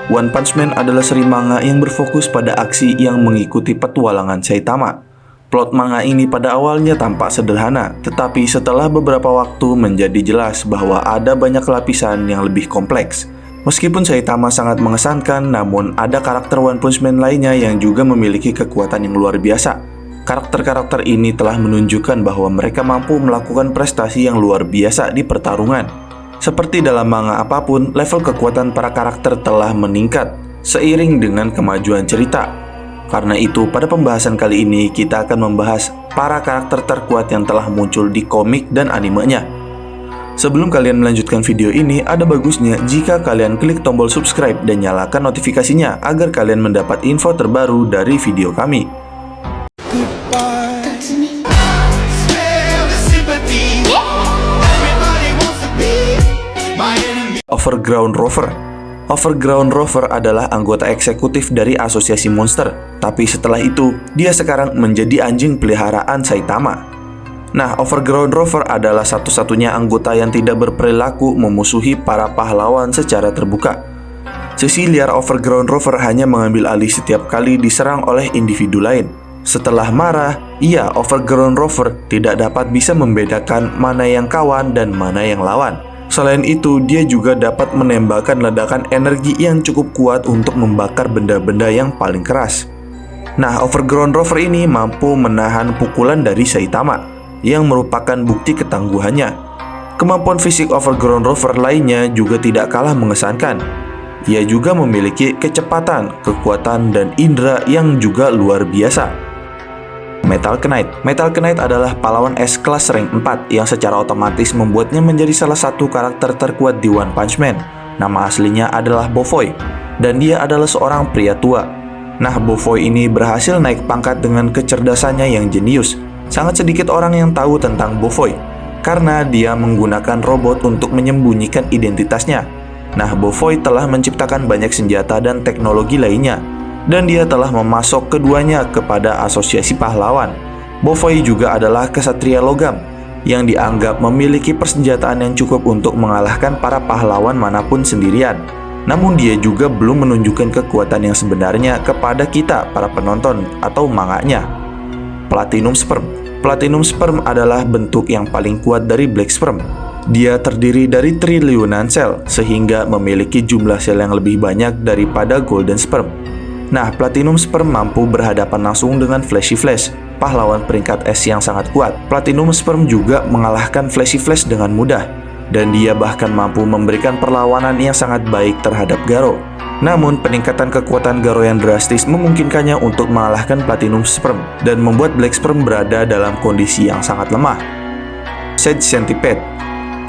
One Punch Man adalah seri manga yang berfokus pada aksi yang mengikuti petualangan Saitama. Plot manga ini pada awalnya tampak sederhana, tetapi setelah beberapa waktu menjadi jelas bahwa ada banyak lapisan yang lebih kompleks. Meskipun Saitama sangat mengesankan, namun ada karakter One Punch Man lainnya yang juga memiliki kekuatan yang luar biasa. Karakter-karakter ini telah menunjukkan bahwa mereka mampu melakukan prestasi yang luar biasa di pertarungan. Seperti dalam manga apapun, level kekuatan para karakter telah meningkat seiring dengan kemajuan cerita. Karena itu, pada pembahasan kali ini kita akan membahas para karakter terkuat yang telah muncul di komik dan animenya. Sebelum kalian melanjutkan video ini, ada bagusnya jika kalian klik tombol subscribe dan nyalakan notifikasinya agar kalian mendapat info terbaru dari video kami. Overground Rover. Overground Rover adalah anggota eksekutif dari Asosiasi Monster, tapi setelah itu, dia sekarang menjadi anjing peliharaan Saitama. Nah, Overground Rover adalah satu-satunya anggota yang tidak berperilaku memusuhi para pahlawan secara terbuka. Sisi liar Overground Rover hanya mengambil alih setiap kali diserang oleh individu lain. Setelah marah, Overground Rover tidak dapat bisa membedakan mana yang kawan dan mana yang lawan. Selain itu, dia juga dapat menembakkan ledakan energi yang cukup kuat untuk membakar benda-benda yang paling keras. Nah, Overground Rover ini mampu menahan pukulan dari Saitama, yang merupakan bukti ketangguhannya. Kemampuan fisik Overground Rover lainnya juga tidak kalah mengesankan. Ia juga memiliki kecepatan, kekuatan, dan indera yang juga luar biasa. Metal Knight. Metal Knight adalah pahlawan es kelas rank 4 yang secara otomatis membuatnya menjadi salah satu karakter terkuat di One Punch Man. Nama aslinya adalah Bofoy, dan dia adalah seorang pria tua. Nah, Bofoy ini berhasil naik pangkat dengan kecerdasannya yang jenius. Sangat sedikit orang yang tahu tentang Bofoy, karena dia menggunakan robot untuk menyembunyikan identitasnya. Nah, Bofoy telah menciptakan banyak senjata dan teknologi lainnya, dan dia telah memasok keduanya kepada Asosiasi Pahlawan. Bofoy juga adalah kesatria logam yang dianggap memiliki persenjataan yang cukup untuk mengalahkan para pahlawan manapun sendirian. Namun dia juga belum menunjukkan kekuatan yang sebenarnya kepada kita para penonton atau manganya. Platinum Sperm. Platinum Sperm adalah bentuk yang paling kuat dari Black Sperm. Dia terdiri dari triliunan sel, sehingga memiliki jumlah sel yang lebih banyak daripada Golden Sperm. Nah, Platinum Sperm mampu berhadapan langsung dengan Flashy Flash, pahlawan peringkat S yang sangat kuat. Platinum Sperm juga mengalahkan Flashy Flash dengan mudah, dan dia bahkan mampu memberikan perlawanan yang sangat baik terhadap Garo. Namun, peningkatan kekuatan Garo yang drastis memungkinkannya untuk mengalahkan Platinum Sperm dan membuat Black Sperm berada dalam kondisi yang sangat lemah. Sage Centipede.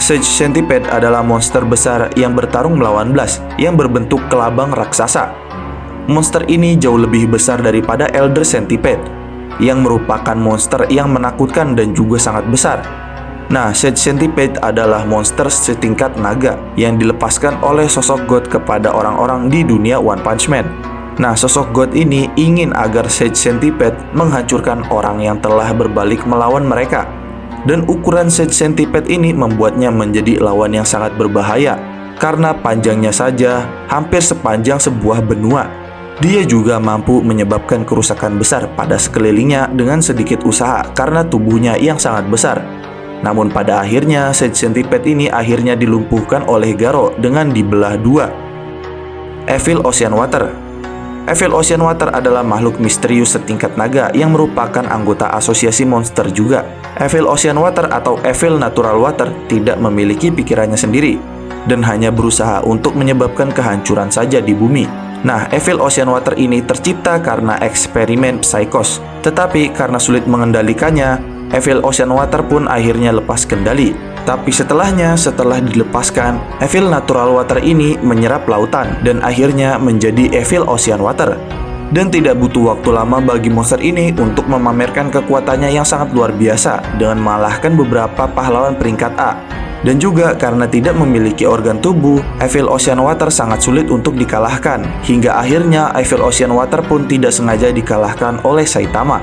Sage Centipede adalah monster besar yang bertarung melawan Blast yang berbentuk kelabang raksasa. Monster ini jauh lebih besar daripada Elder Centipede, yang merupakan monster yang menakutkan dan juga sangat besar. Nah, Sage Centipede adalah monster setingkat naga yang dilepaskan oleh sosok God kepada orang-orang di dunia One Punch Man. Nah, sosok God ini ingin agar Sage Centipede menghancurkan orang yang telah berbalik melawan mereka. Dan ukuran Sage Centipede ini membuatnya menjadi lawan yang sangat berbahaya, karena panjangnya saja hampir sepanjang sebuah benua. Dia juga mampu menyebabkan kerusakan besar pada sekelilingnya dengan sedikit usaha karena tubuhnya yang sangat besar. Namun pada akhirnya, Sage Centipede ini akhirnya dilumpuhkan oleh Garo dengan dibelah dua. Evil Ocean Water. Evil Ocean Water adalah makhluk misterius setingkat naga yang merupakan anggota Asosiasi Monster juga. Evil Ocean Water atau Evil Natural Water tidak memiliki pikirannya sendiri dan hanya berusaha untuk menyebabkan kehancuran saja di bumi. Nah, Evil Ocean Water ini tercipta karena eksperimen Psychos. Tetapi karena sulit mengendalikannya, Evil Ocean Water pun akhirnya lepas kendali. Tapi setelah dilepaskan, Evil Natural Water ini menyerap lautan dan akhirnya menjadi Evil Ocean Water. Dan tidak butuh waktu lama bagi monster ini untuk memamerkan kekuatannya yang sangat luar biasa dengan mengalahkan beberapa pahlawan peringkat A. Dan juga karena tidak memiliki organ tubuh, Evil Ocean Water sangat sulit untuk dikalahkan. Hingga akhirnya Evil Ocean Water pun tidak sengaja dikalahkan oleh Saitama.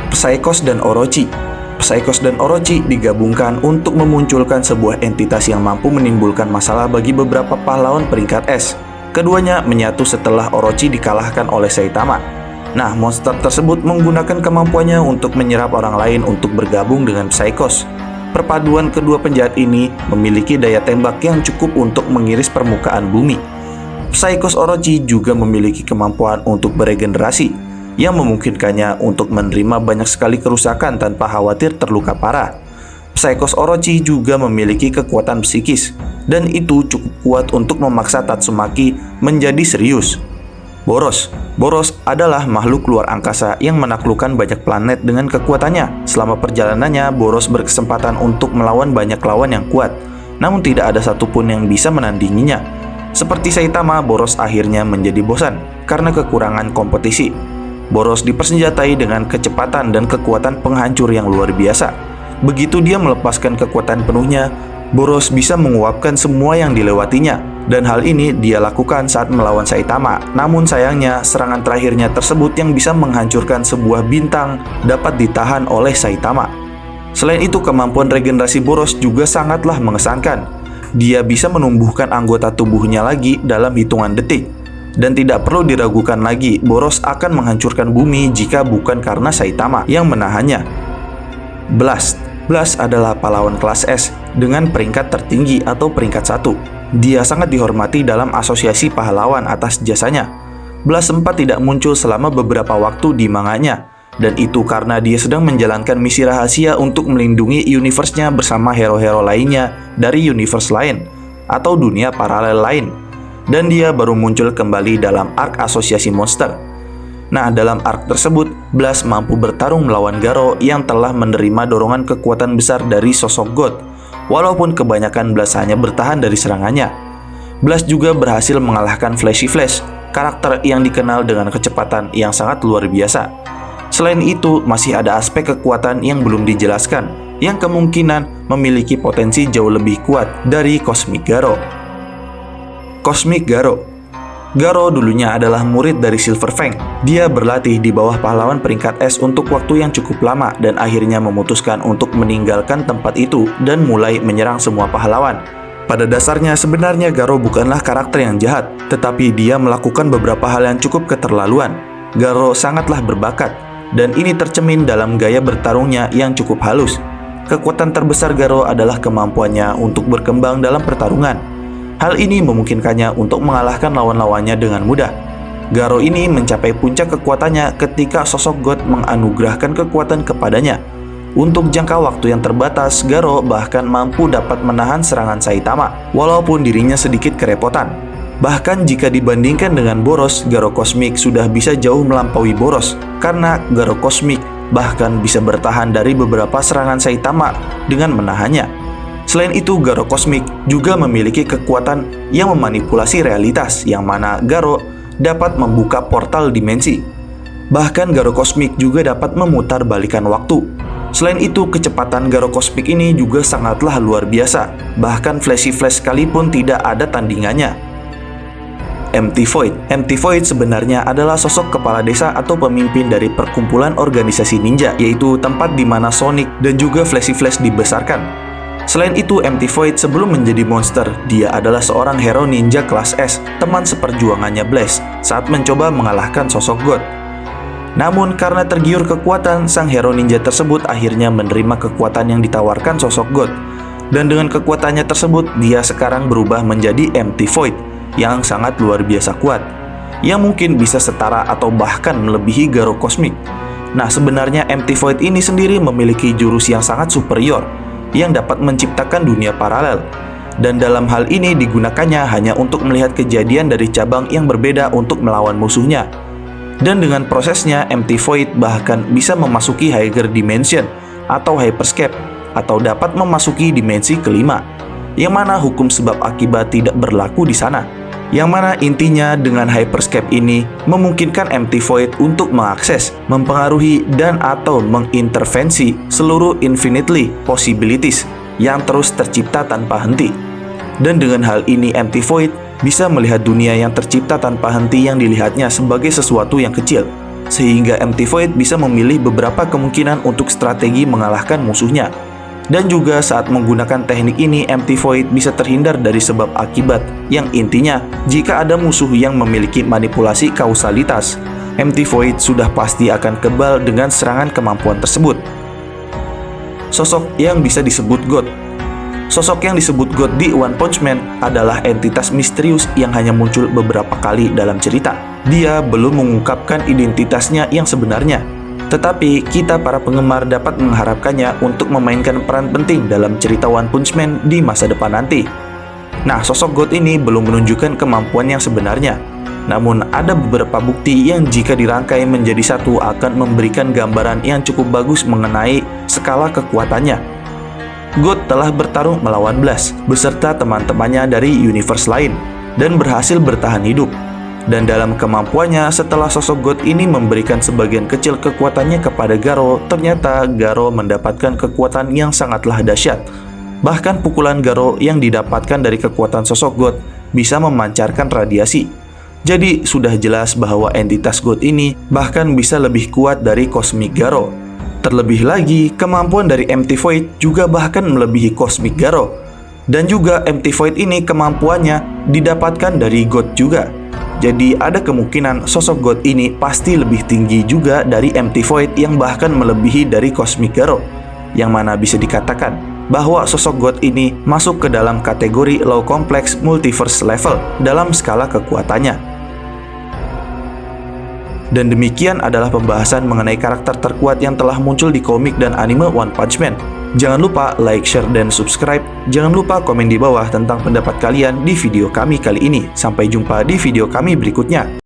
Psychos dan Orochi. Psychos dan Orochi digabungkan untuk memunculkan sebuah entitas yang mampu menimbulkan masalah bagi beberapa pahlawan peringkat S. Keduanya menyatu setelah Orochi dikalahkan oleh Saitama. Nah, monster tersebut menggunakan kemampuannya untuk menyerap orang lain untuk bergabung dengan Psychos. Perpaduan kedua penjahat ini memiliki daya tembak yang cukup untuk mengiris permukaan bumi. Psychos Orochi juga memiliki kemampuan untuk beregenerasi, yang memungkinkannya untuk menerima banyak sekali kerusakan tanpa khawatir terluka parah. Psychos Orochi juga memiliki kekuatan psikis, dan itu cukup kuat untuk memaksa Tatsumaki menjadi serius. Boros adalah makhluk luar angkasa yang menaklukkan banyak planet dengan kekuatannya. Selama perjalanannya, Boros berkesempatan untuk melawan banyak lawan yang kuat, namun tidak ada satupun yang bisa menandinginya. Seperti Saitama, Boros akhirnya menjadi bosan karena kekurangan kompetisi. Boros dipersenjatai dengan kecepatan dan kekuatan penghancur yang luar biasa. Begitu dia melepaskan kekuatan penuhnya, Boros bisa menguapkan semua yang dilewatinya, dan hal ini dia lakukan saat melawan Saitama. Namun sayangnya, serangan terakhirnya tersebut yang bisa menghancurkan sebuah bintang dapat ditahan oleh Saitama. Selain itu, kemampuan regenerasi Boros juga sangatlah mengesankan. Dia bisa menumbuhkan anggota tubuhnya lagi dalam hitungan detik. Dan tidak perlu diragukan lagi, Boros akan menghancurkan bumi jika bukan karena Saitama yang menahannya. Blast adalah pahlawan kelas S dengan peringkat tertinggi atau peringkat 1. Dia sangat dihormati dalam asosiasi pahlawan atas jasanya. Blast sempat tidak muncul selama beberapa waktu di manganya, dan itu karena dia sedang menjalankan misi rahasia untuk melindungi universe-nya bersama hero-hero lainnya dari universe lain atau dunia paralel lain. Dan dia baru muncul kembali dalam arc asosiasi monster. Nah, dalam arc tersebut, Blast mampu bertarung melawan Garo yang telah menerima dorongan kekuatan besar dari sosok God. Walaupun kebanyakan Blast hanya bertahan dari serangannya. Blast juga berhasil mengalahkan Flashy Flash, karakter yang dikenal dengan kecepatan yang sangat luar biasa. Selain itu, masih ada aspek kekuatan yang belum dijelaskan, yang kemungkinan memiliki potensi jauh lebih kuat dari Cosmic Garo. Cosmic Garo dulunya adalah murid dari Silver Fang. Dia berlatih di bawah pahlawan peringkat S untuk waktu yang cukup lama dan akhirnya memutuskan untuk meninggalkan tempat itu dan mulai menyerang semua pahlawan. Pada dasarnya sebenarnya Garo bukanlah karakter yang jahat, tetapi dia melakukan beberapa hal yang cukup keterlaluan. Garo sangatlah berbakat, dan ini tercermin dalam gaya bertarungnya yang cukup halus. Kekuatan terbesar Garo adalah kemampuannya untuk berkembang dalam pertarungan. Hal ini memungkinkannya untuk mengalahkan lawan-lawannya dengan mudah. Garo ini mencapai puncak kekuatannya ketika sosok God menganugerahkan kekuatan kepadanya. Untuk jangka waktu yang terbatas, Garo bahkan mampu dapat menahan serangan Saitama, walaupun dirinya sedikit kerepotan. Bahkan jika dibandingkan dengan Boros, Garo Cosmic sudah bisa jauh melampaui Boros, karena Garo Cosmic bahkan bisa bertahan dari beberapa serangan Saitama dengan menahannya. Selain itu, Garo Cosmic juga memiliki kekuatan yang memanipulasi realitas, yang mana Garo dapat membuka portal dimensi. Bahkan Garo Cosmic juga dapat memutarbalikkan waktu. Selain itu, kecepatan Garo Cosmic ini juga sangatlah luar biasa. Bahkan Flashy Flash sekalipun tidak ada tandingannya. Empty Void sebenarnya adalah sosok kepala desa atau pemimpin dari perkumpulan organisasi ninja, yaitu tempat di mana Sonic dan juga Flashy Flash dibesarkan. Selain itu, Empty Void sebelum menjadi monster, dia adalah seorang hero ninja kelas S, teman seperjuangannya Blast saat mencoba mengalahkan sosok God. Namun karena tergiur kekuatan, sang hero ninja tersebut akhirnya menerima kekuatan yang ditawarkan sosok God. Dan dengan kekuatannya tersebut, dia sekarang berubah menjadi Empty Void yang sangat luar biasa kuat, yang mungkin bisa setara atau bahkan melebihi Garo Cosmic. Nah, sebenarnya Empty Void ini sendiri memiliki jurus yang sangat superior, yang dapat menciptakan dunia paralel. Dan dalam hal ini digunakannya hanya untuk melihat kejadian dari cabang yang berbeda untuk melawan musuhnya. Dan dengan prosesnya, Empty Void bahkan bisa memasuki higher dimension atau hyperscape, atau dapat memasuki dimensi kelima, yang mana hukum sebab akibat tidak berlaku di sana. Yang mana intinya dengan hyperscape ini memungkinkan Empty Void untuk mengakses, mempengaruhi, dan atau mengintervensi seluruh infinitely possibilities yang terus tercipta tanpa henti. Dan dengan hal ini Empty Void bisa melihat dunia yang tercipta tanpa henti yang dilihatnya sebagai sesuatu yang kecil, sehingga Empty Void bisa memilih beberapa kemungkinan untuk strategi mengalahkan musuhnya. Dan juga saat menggunakan teknik ini, MT Void bisa terhindar dari sebab akibat, yang intinya jika ada musuh yang memiliki manipulasi kausalitas, MT Void sudah pasti akan kebal dengan serangan kemampuan tersebut. Sosok yang bisa disebut God. Sosok yang disebut God di One Punch Man adalah entitas misterius yang hanya muncul beberapa kali dalam cerita. Dia belum mengungkapkan identitasnya yang sebenarnya, tetapi kita para penggemar dapat mengharapkannya untuk memainkan peran penting dalam cerita One Punch Man di masa depan nanti. Nah, sosok God ini belum menunjukkan kemampuan yang sebenarnya. Namun, ada beberapa bukti yang jika dirangkai menjadi satu akan memberikan gambaran yang cukup bagus mengenai skala kekuatannya. God telah bertarung melawan Blast beserta teman-temannya dari universe lain dan berhasil bertahan hidup. Dan dalam kemampuannya, setelah sosok God ini memberikan sebagian kecil kekuatannya kepada Garo, ternyata Garo mendapatkan kekuatan yang sangatlah dahsyat. Bahkan pukulan Garo yang didapatkan dari kekuatan sosok God bisa memancarkan radiasi. Jadi sudah jelas bahwa entitas God ini bahkan bisa lebih kuat dari Cosmic Garo. Terlebih lagi, kemampuan dari MT Void juga bahkan melebihi Cosmic Garo. Dan juga MT Void ini kemampuannya didapatkan dari God juga. Jadi ada kemungkinan sosok God ini pasti lebih tinggi juga dari MT Void yang bahkan melebihi dari Cosmic Garo. Yang mana bisa dikatakan bahwa sosok God ini masuk ke dalam kategori low complex multiverse level dalam skala kekuatannya. Dan demikian adalah pembahasan mengenai karakter terkuat yang telah muncul di komik dan anime One Punch Man. Jangan lupa like, share, dan subscribe. Jangan lupa komen di bawah tentang pendapat kalian di video kami kali ini. Sampai jumpa di video kami berikutnya.